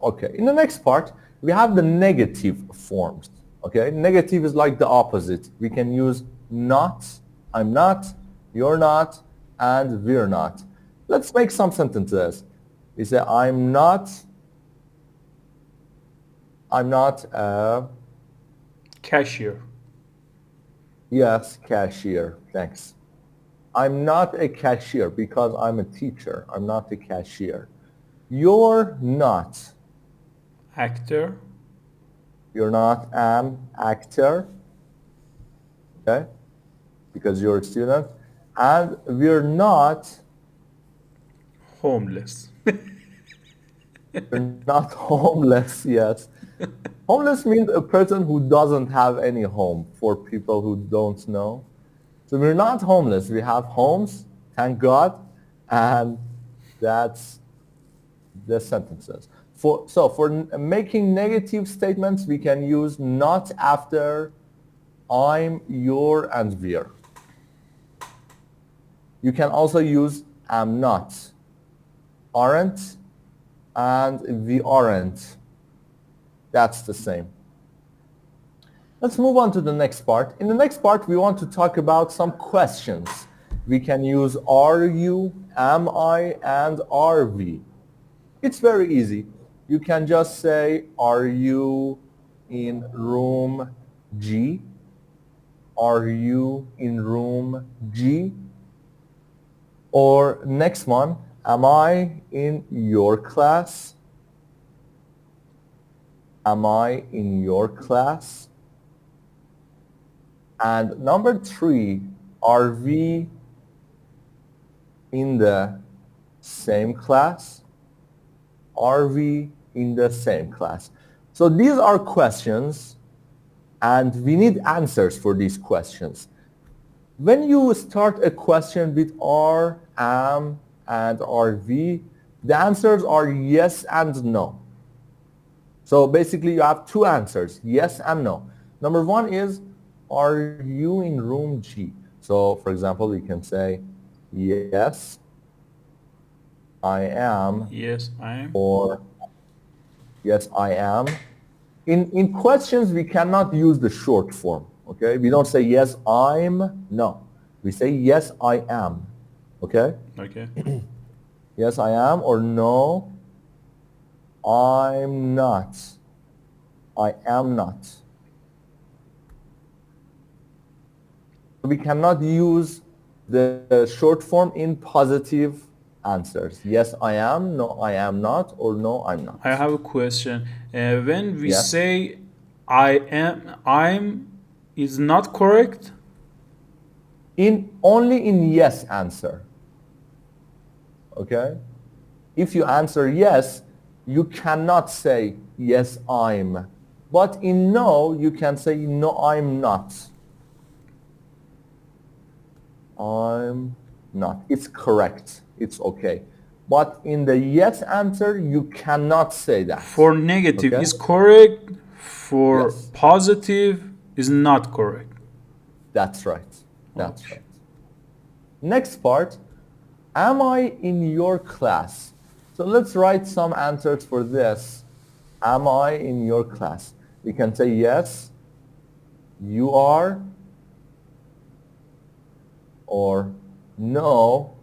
Okay, in the next part, we have the negative forms. Okay, negative is like the opposite. We can use not, I'm not, you're not, and we're not. Let's make some sentences. We say, I'm not a, Cashier. yes, cashier, thanks. I'm not a cashier because I'm a teacher. I'm not a cashier. You're not. Actor. You're not an actor, okay? Because you're a student. And we're not, Homeless. we're not homeless, yes. Homeless means a person who doesn't have any home, for people who don't know. So we're not homeless. We have homes, thank God. And that's the sentences. For making negative statements, we can use not after I'm, your, and we're. You can also use am not, aren't, and we aren't. That's the same. Let's move on to the next part. In the next part, we want to talk about some questions. We can use are you, am I, and are we. It's very easy. You can just say, are you in room G? Are you in room G? Or next one, am I in your class? Am I in your class? And number 3, are we in the same class? Are we in the same class? So these are questions and we need answers for these questions. When you start a question with are, am, and are we, the answers are yes and no. So basically you have two answers, yes and no. Number 1 is, are you in room G? So for example, we can say, yes, I am, Yes, I am. or yes, I am. In questions, we cannot use the short form, okay? We don't say yes, I'm, no. We say yes, I am, okay? Okay. Yes, I am, or no, I'm not. I am not. We cannot use the short form in positive answers. Yes, I am, no, I am not, or no, I'm not. I have a question. When we Yes. say I'm is not correct. In only in yes answer, okay? If you answer yes, you cannot say yes, I'm. But in no, you can say no, I'm not. I'm not. It's correct. It's okay. But in the yes answer, you cannot say that. For negative Okay? is correct. For Yes. positive is not correct. That's right. That's Okay. right. Next part, am I in your class? So let's write some answers for this. Am I in your class? We can say yes, you are, or no,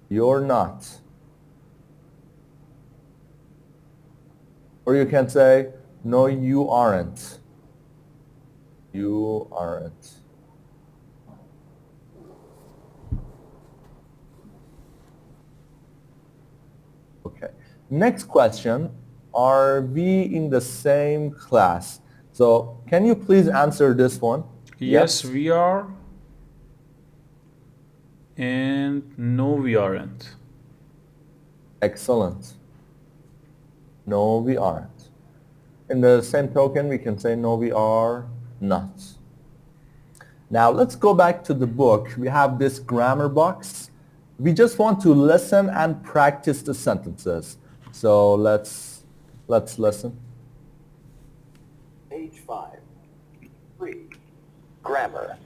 you're not. Or you can say, no, you aren't. You aren't. Okay. Next question, are we in the same class? So can you please answer this one? Yes, Yes? we are, and no, we aren't. Excellent. No, we aren't. In the same token, we can say no, we are not. Now let's go back to the book. We have this grammar box. We just want to listen and practice the sentences. So let's listen. Page 5. 3. Grammar.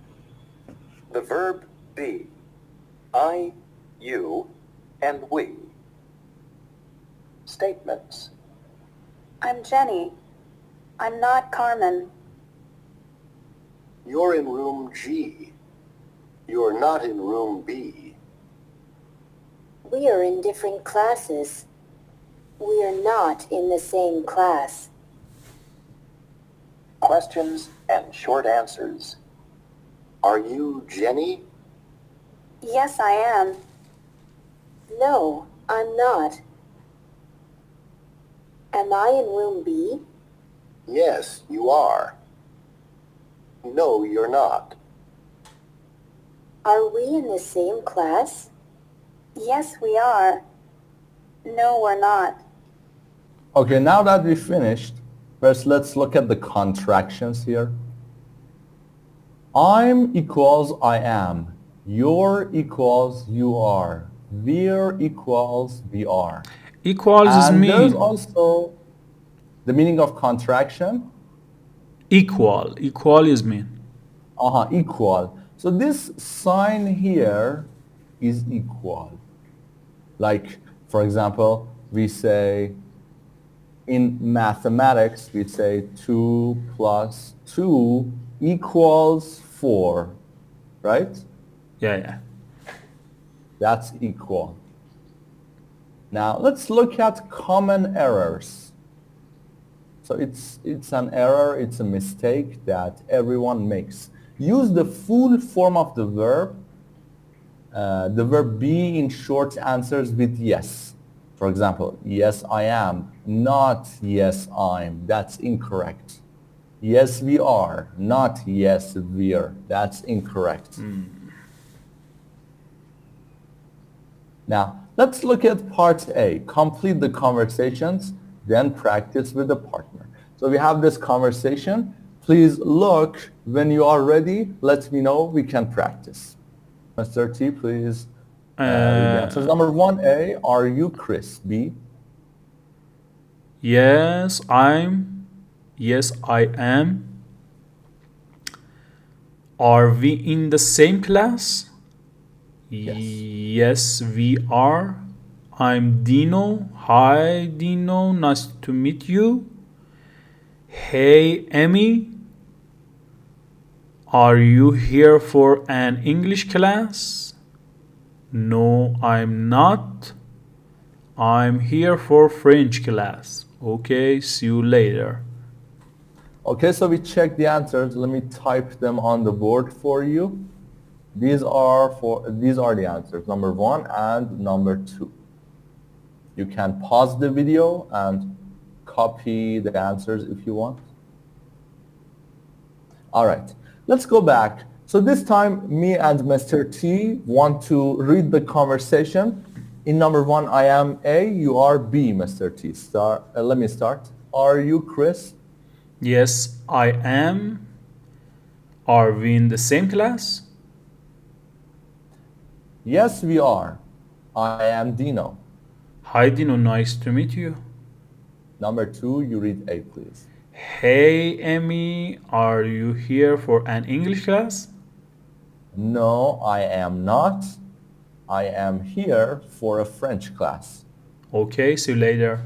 The verb be. I, you, and we. statements. I'm Jenny. I'm not Carmen. You're in room G. You're not in room B. We are in different classes. We are not in the same class. Questions and short answers. Are you Jenny? Yes, I am. No, I'm not. Am I in room B? Yes, you are. No, you're not. Are we in the same class? Yes, we are. No, we're not. Okay, now that we finished, first let's look at the contractions here. I'm equals I am. You're equals you are. We're equals we are. Equals is And there's mean. also the meaning of contraction. Equal. Equal is mean. Equal. So this sign here is equal. Like, for example, we say in mathematics, we say 2 plus 2 equals 4, right? Yeah. That's equal. Now let's look at common errors. So it's an error, it's a mistake that everyone makes. Use the full form of the verb be in short answers with yes. For example, yes, I am, not yes, I'm. That's incorrect. Yes, we are, not yes, we're. That's incorrect. Now, let's look at part A. Complete the conversations, then practice with the partner. So we have this conversation. Please look when you are ready. Let me know. We can practice. Mr. T, please read the answers. Number 1A, are you Chris? B. Yes, I'm. Yes, I am. Are we in the same class? Yes, we are. I'm Dino. Hi, Dino. Nice to meet you. Hey, Emmy. Are you here for an English class? No, I'm not. I'm here for French class. Okay, see you later. Okay, so we check the answers. Let me type them on the board for you. These are the answers, number 1 and number 2. You can pause the video and copy the answers if you want. All right, let's go back. So this time, me and Mr. T want to read the conversation. In number 1, I am A, you are B, Mr. T. Let me start. Are you Chris? Yes, I am. Are we in the same class? Yes, we are. I am Dino. Hi, Dino. Nice to meet you. Number 2, you read A, please. Hey, Emmy. Are you here for an English class? No, I am not. I am here for a French class. Okay, see you later.